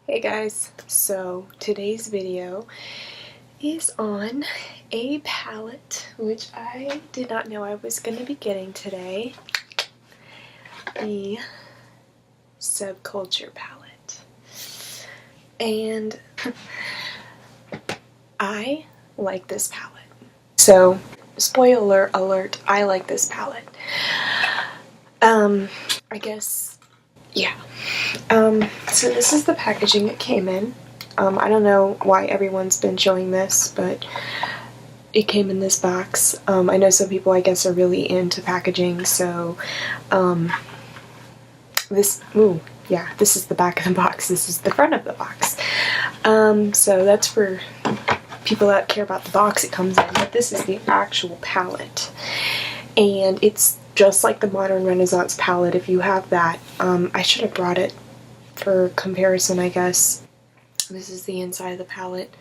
Hey guys, so today's video is on a palette which I did not know I was going to be getting today, the Subculture Palette. And I like this palette. So, spoiler alert, I like this palette. I guess, yeah. So this is the packaging it came in. I don't know why everyone's been showing this, but it came in this box. I know some people, I guess, are really into packaging, so this is the back of the box. This is the front of the box. So that's for people that care about the box it comes in, but this is the actual palette. And it's just like the Modern Renaissance palette, if you have that. I should have brought it for comparison, I guess. This is the inside of the palette.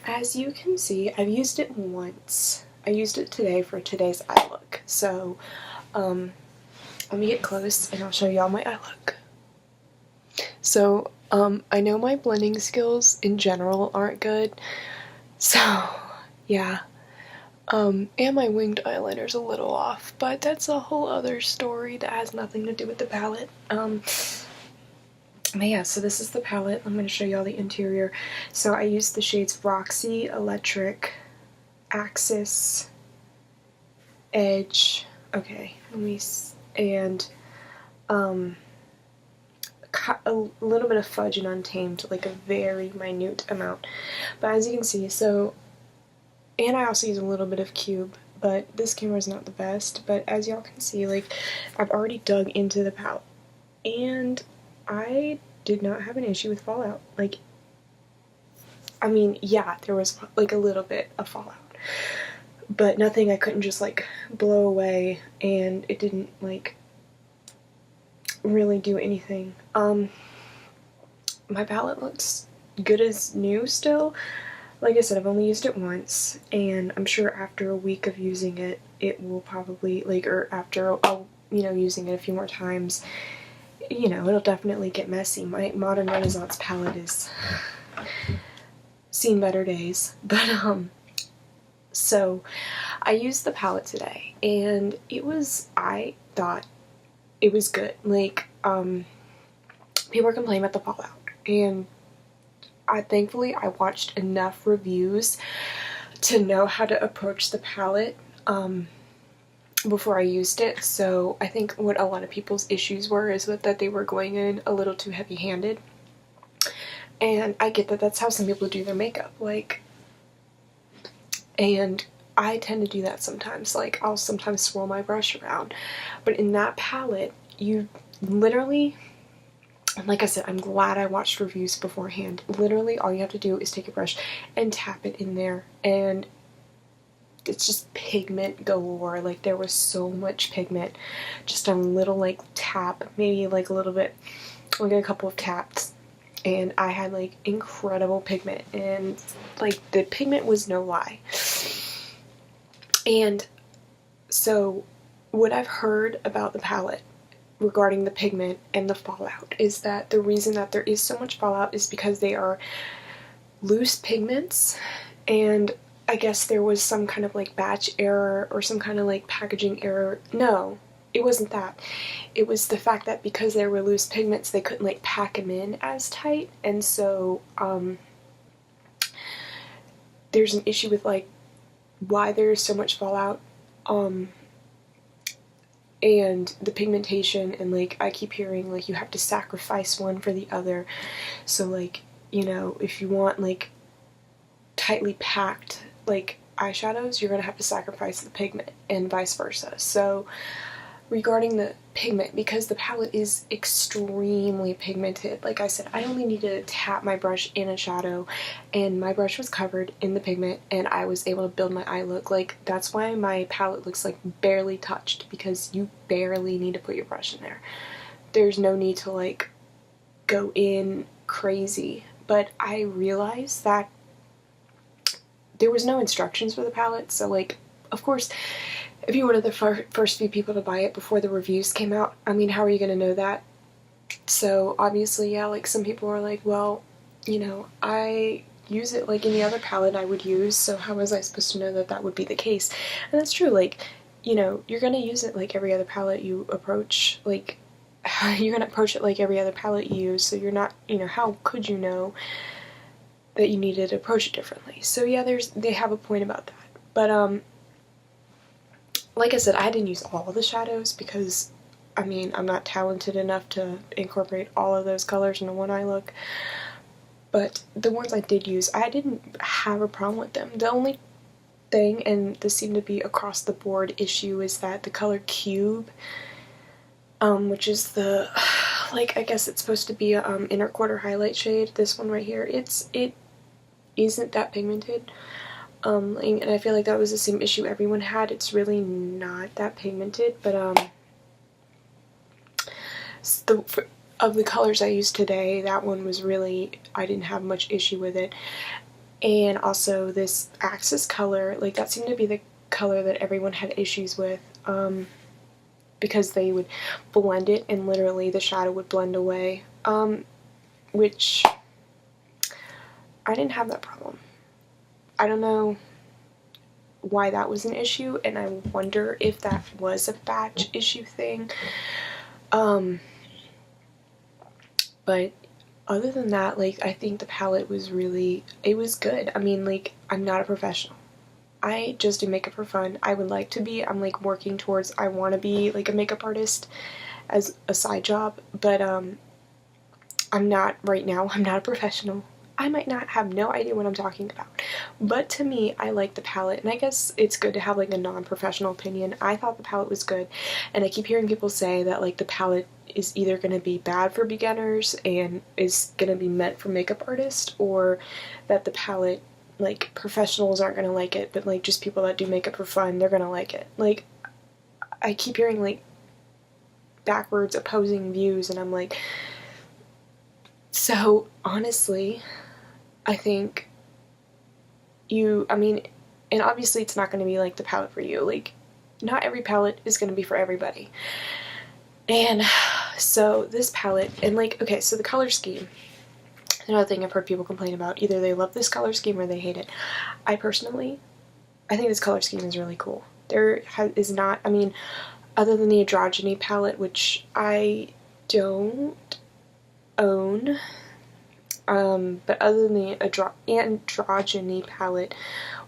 As you can see, I've used it once. I used it today for today's eye look. So, let me get close and I'll show y'all my eye look. So, I know my blending skills in general aren't good. So, yeah. And my winged eyeliner's a little off, but that's a whole other story that has nothing to do with the palette. But yeah, so this is the palette. I'm going to show y'all the interior. So I used the shades Roxy, Electric, Axis, Edge, okay, and a little bit of Fudge and Untamed, like a very minute amount. But as you can see, so, and I also use a little bit of Cube, but this camera is not the best. But as y'all can see, like, I've already dug into the palette, and I did not have an issue with fallout. Like, I mean, yeah, there was like a little bit of fallout, but nothing I couldn't just like blow away, and it didn't like really do anything. My palette looks good as new still. Like I said, I've only used it once, and I'm sure after a week of using it, it will probably, like, or after I'll, using it a few more times, it'll definitely get messy. My Modern Renaissance palette is seen better days. But, so I used the palette today, and I thought it was good. Like, people are complaining about the fallout, and thankfully I watched enough reviews to know how to approach the palette before I used it. So I think what a lot of people's issues were is that they were going in a little too heavy-handed. And I get that that's how some people do their makeup, like, and I tend to do that sometimes. Like, I'll sometimes swirl my brush around. But in that palette, you literally, like I said, I'm glad I watched reviews beforehand. Literally, all you have to do is take a brush and tap it in there, and it's just pigment galore. Like, there was so much pigment. Just a little, like, tap, maybe, like, a little bit, like a couple of taps, and I had, like, incredible pigment, and, like, the pigment was no lie. And so, what I've heard about the palette regarding the pigment and the fallout is that the reason that there is so much fallout is because they are loose pigments, and I guess there was some kind of like batch error or some kind of like packaging error. No, it wasn't that. It was the fact that because they were loose pigments, they couldn't like pack them in as tight, and so there's an issue with like why there's so much fallout. And the pigmentation, and like I keep hearing like you have to sacrifice one for the other. So like, if you want like tightly packed like eyeshadows, you're gonna have to sacrifice the pigment, and vice versa. So regarding the pigment, because the palette is extremely pigmented, like I said, I only needed to tap my brush in a shadow, and my brush was covered in the pigment, and I was able to build my eye look. Like, that's why my palette looks like barely touched, because you barely need to put your brush in there. There's no need to like go in crazy. But I realized that there was no instructions for the palette, so like, of course, if you're one of the first few people to buy it before the reviews came out, I mean, how are you going to know that? So obviously, yeah, like some people are like, well, you know, I use it like any other palette I would use, so how was I supposed to know that that would be the case? And that's true, like, you know, you're gonna use it like every other palette you approach, like, you're gonna approach it like every other palette you use, so you're not, you know, how could you know that you needed to approach it differently? So yeah, they have a point about that. But, like I said, I didn't use all the shadows because, I mean, I'm not talented enough to incorporate all of those colors into one eye look. But the ones I did use, I didn't have a problem with them. The only thing, and this seemed to be across the board issue, is that the color Cube, which is the, like, I guess it's supposed to be a inner quarter highlight shade, this one right here, it isn't that pigmented. And I feel like that was the same issue everyone had. It's really not that pigmented, but of the colors I used today, that one was really, I didn't have much issue with it. And also this Axis color, like that seemed to be the color that everyone had issues with, because they would blend it and literally the shadow would blend away, which I didn't have that problem. I don't know why that was an issue, and I wonder if that was a batch issue thing. But other than that, like, I think the palette was really, it was good. I mean, like, I'm not a professional. I just do makeup for fun. I would like to be. I'm like working towards, I want to be like a makeup artist as a side job, but I'm not right now. I'm not a professional. I might not have no idea what I'm talking about, but to me, I like the palette, and I guess it's good to have like a non-professional opinion. I thought the palette was good, and I keep hearing people say that like the palette is either going to be bad for beginners and is going to be meant for makeup artists, or that the palette, like, professionals aren't going to like it, but like just people that do makeup for fun, they're going to like it. Like, I keep hearing like backwards opposing views, and I'm like, so honestly, I think I mean, and obviously it's not going to be like the palette for you. Like, not every palette is going to be for everybody. And so this palette, and like, okay, so the color scheme, another thing I've heard people complain about, either they love this color scheme or they hate it. I personally, I think this color scheme is really cool. There is not, I mean, other than the Androgyny palette, which I don't own, but other than the Androgyny palette,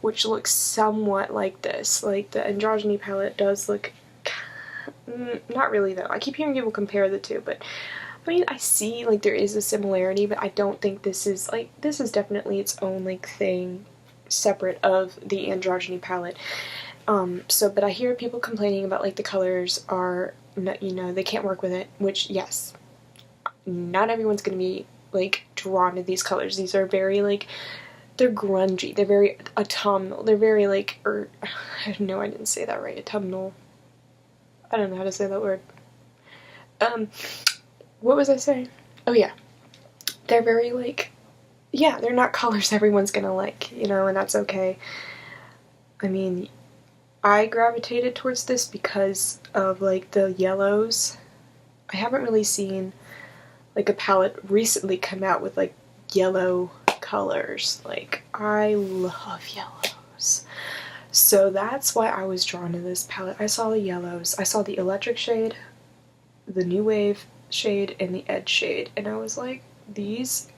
which looks somewhat like this, like the Androgyny palette does look, not really though. I keep hearing people compare the two, but I mean, I see like there is a similarity, but I don't think this is like, this is definitely its own like thing, separate of the Androgyny palette. But I hear people complaining about like the colors are, you know, they can't work with it, which yes, not everyone's gonna be like drawn to these colors. These are very like, they're grungy, they're very autumnal, they're very like, I know I didn't say that right, autumnal. I don't know how to say that word. What was I saying? Oh yeah, they're very like, yeah, they're not colors everyone's gonna like, you know, and that's okay. I mean, I gravitated towards this because of like the yellows. I haven't really seen like a palette recently come out with like yellow colors. Like, I love yellows. So that's why I was drawn to this palette. I saw the yellows. I saw the electric shade, the new wave shade, and the edge shade, and I was like, these,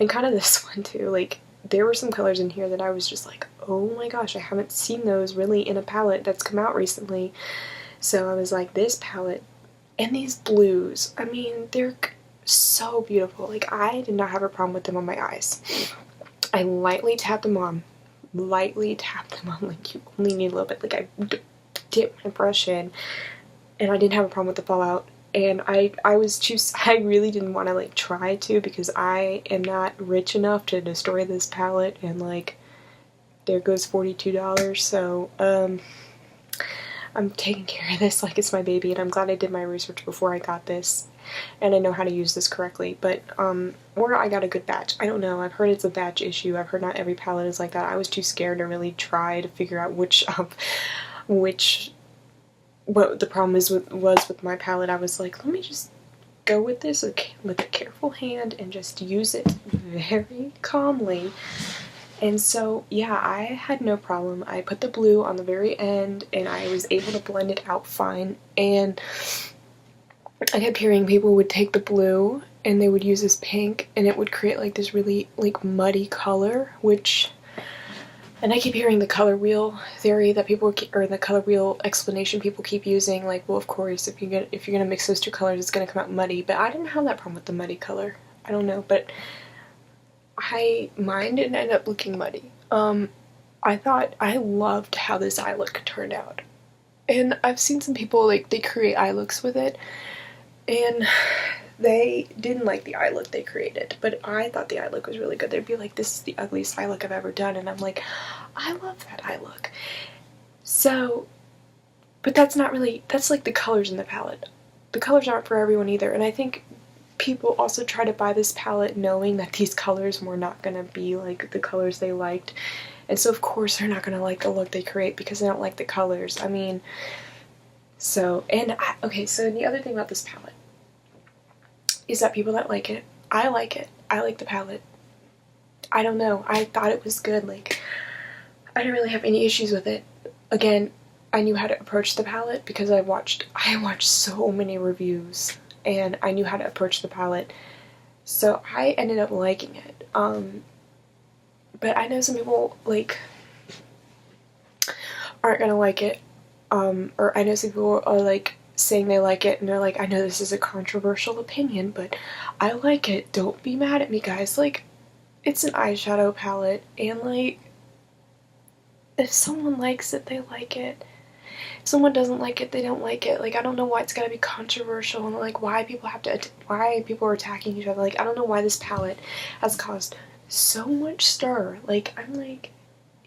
and kind of this one too, like, there were some colors in here that I was just like, oh my gosh, I haven't seen those really in a palette that's come out recently. So I was like, this palette, and these blues, I mean, they're so beautiful. Like, I did not have a problem with them on my eyes. I lightly tapped them on, like, you only need a little bit. Like, I dipped my brush in, and I didn't have a problem with the fallout. And I really didn't want to like try to, because I am not rich enough to destroy this palette, and like, there goes $42. So I'm taking care of this like it's my baby, and I'm glad I did my research before I got this, and I know how to use this correctly. But or I got a good batch. I don't know. I've heard it's a batch issue. I've heard not every palette is like that. I was too scared to really try to figure out what the problem was with my palette. I was like, let me just go with this with a careful hand and just use it very calmly. And so, yeah, I had no problem. I put the blue on the very end, and I was able to blend it out fine. And I kept hearing people would take the blue and they would use this pink, and it would create like this really like muddy color, and I keep hearing the color wheel theory that people or the color wheel explanation people keep using, like, well, of course, if you're gonna mix those two colors, it's gonna come out muddy. But I didn't have that problem with the muddy color. I don't know, but mine didn't end up looking muddy. I loved how this eye look turned out, and I've seen some people like they create eye looks with it, and they didn't like the eye look they created, but I thought the eye look was really good. They'd be like, this is the ugliest eye look I've ever done, and I'm like, I love that eye look. So, but that's like the colors in the palette. The colors aren't for everyone either, and I think people also try to buy this palette knowing that these colors were not going to be like the colors they liked, and so of course they're not going to like the look they create because they don't like the colors. I mean, so, okay, so the other thing about this palette is that people that like it. I like it. I like the palette. I don't know. I thought it was good. Like, I didn't really have any issues with it. Again, I knew how to approach the palette because I watched so many reviews, and I knew how to approach the palette. So I ended up liking it. But I know some people, like, aren't gonna like it. Or I know some people are, like, saying they like it, and they're like, I know this is a controversial opinion, but I like it. Don't be mad at me, guys. Like, it's an eyeshadow palette, and, like, if someone likes it, they like it. If someone doesn't like it, they don't like it. Like, I don't know why it's gotta be controversial, and, like, why people are attacking each other. Like, I don't know why this palette has caused so much stir. Like, I'm like,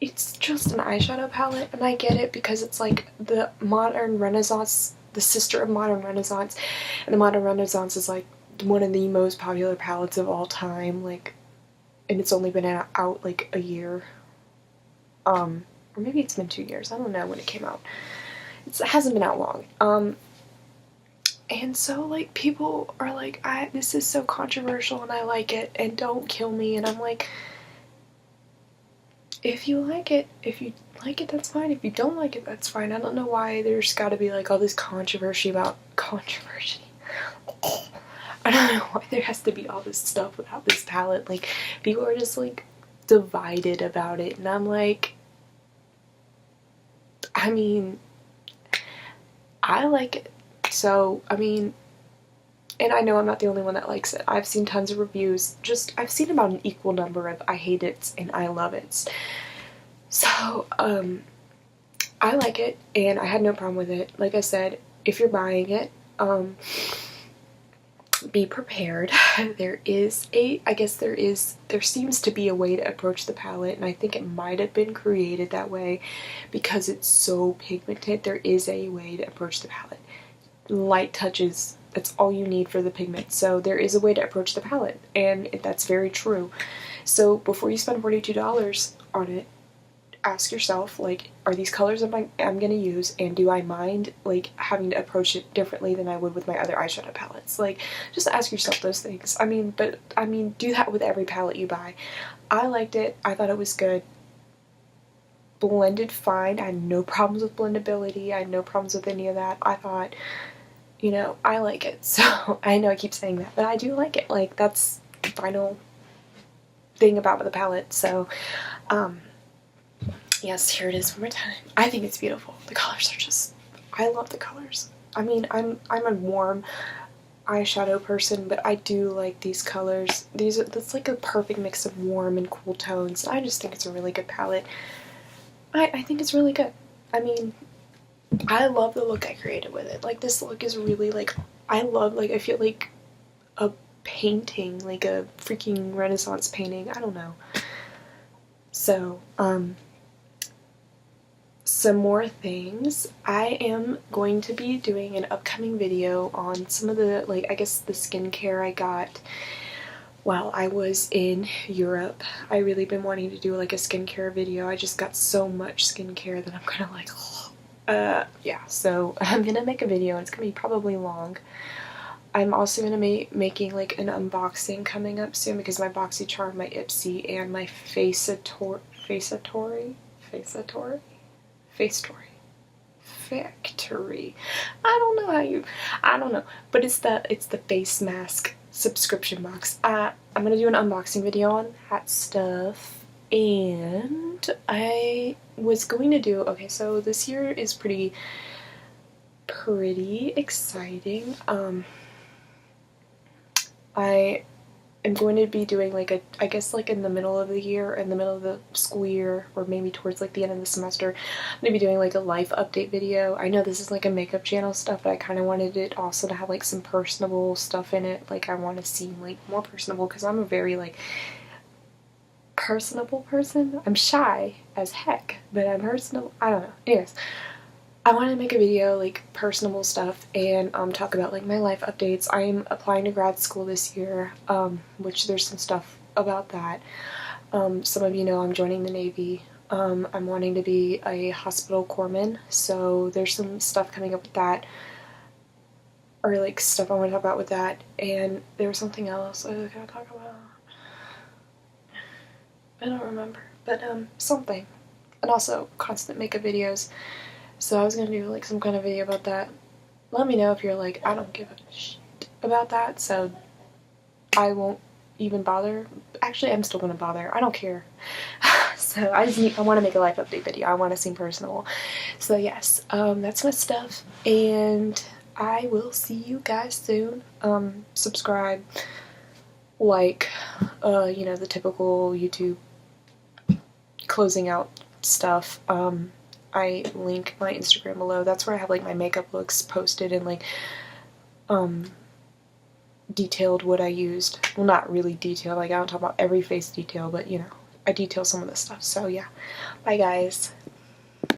it's just an eyeshadow palette, and I get it because it's, like, the modern Renaissance, the sister of modern Renaissance, and the modern Renaissance is, like, one of the most popular palettes of all time, like, and it's only been out like a year, or maybe it's been 2 years, I don't know when it came out. It hasn't been out long, and so, like, people are like, this is so controversial and I like it, and don't kill me, and I'm like, if you like it, that's fine. If you don't like it, that's fine. I don't know why there's gotta be, like, all this controversy about controversy. I don't know why there has to be all this stuff about this palette. Like, people are just, like, divided about it, and I'm like, I mean, I like it. So, I mean, and I know I'm not the only one that likes it. I've seen tons of reviews. I've seen about an equal number of I hate it and I love it. So, I like it, and I had no problem with it. Like I said, if you're buying it, be prepared. There seems to be a way to approach the palette, and I think it might have been created that way because it's so pigmented. There is a way to approach the palette. Light touches, that's all you need for the pigment. So there is a way to approach the palette, and that's very true. So before you spend $42 on it, ask yourself, like, are these colors I'm gonna use, and do I mind, like, having to approach it differently than I would with my other eyeshadow palettes? Like, just ask yourself those things. I mean, do that with every palette you buy. I liked it. I thought it was good. Blended fine. I had no problems with blendability. I had no problems with any of that. I thought, you know, I like it. So, I know I keep saying that, but I do like it. Like, that's the final thing about the palette. So, yes, here it is one more time. I think it's beautiful. The colors are just, I love the colors. I mean, I'm a warm eyeshadow person, but I do like these colors. That's like a perfect mix of warm and cool tones. I just think it's a really good palette. I think it's really good. I mean, I love the look I created with it. Like, this look is really, like, I feel like a painting, like a freaking Renaissance painting. I don't know. So, some more things. I am going to be doing an upcoming video on some of the, like, I guess the skincare I got while I was in Europe. I really been wanting to do, like, a skincare video. I just got so much skincare that I'm kind of like, yeah, so I'm gonna make a video, and it's gonna be probably long. I'm also going to be making like an unboxing coming up soon because my BoxyCharm, my Ipsy, and my Factory Factory. I don't know, but it's the face mask subscription box. I'm gonna do an unboxing video on that stuff, and I was going to do, okay, so this year is pretty exciting. I am going to be doing like I guess like in the middle of the year, in the middle of the school year, or maybe towards like the end of the semester, I'm going to be doing like a life update video. I know this is like a makeup channel stuff, but I kind of wanted it also to have like some personable stuff in it. Like I want to seem like more personable because I'm a very like personable person. I'm shy as heck, but I'm personable. I don't know. Anyways, I want to make a video like personable stuff and talk about like my life updates. I'm applying to grad school this year, which there's some stuff about that. Some of you know I'm joining the Navy. I'm wanting to be a hospital corpsman, so there's some stuff coming up with that, or like stuff I want to talk about with that. And there was something else I was gonna talk about. I don't remember, but something. And also constant makeup videos. So I was gonna do like some kind of video about that. Let me know if you're like, I don't give a shit about that, so I won't even bother. Actually, I'm still gonna bother. I don't care. So I want to make a life update video. I want to seem personal. So yes, that's my stuff, and I will see you guys soon. Subscribe, like, you know, the typical YouTube closing out stuff. I link my Instagram below. That's where I have like my makeup looks posted and like detailed what I used. Well, not really detailed, like I don't talk about every face detail, but you know, I detail some of the stuff. So yeah, bye guys.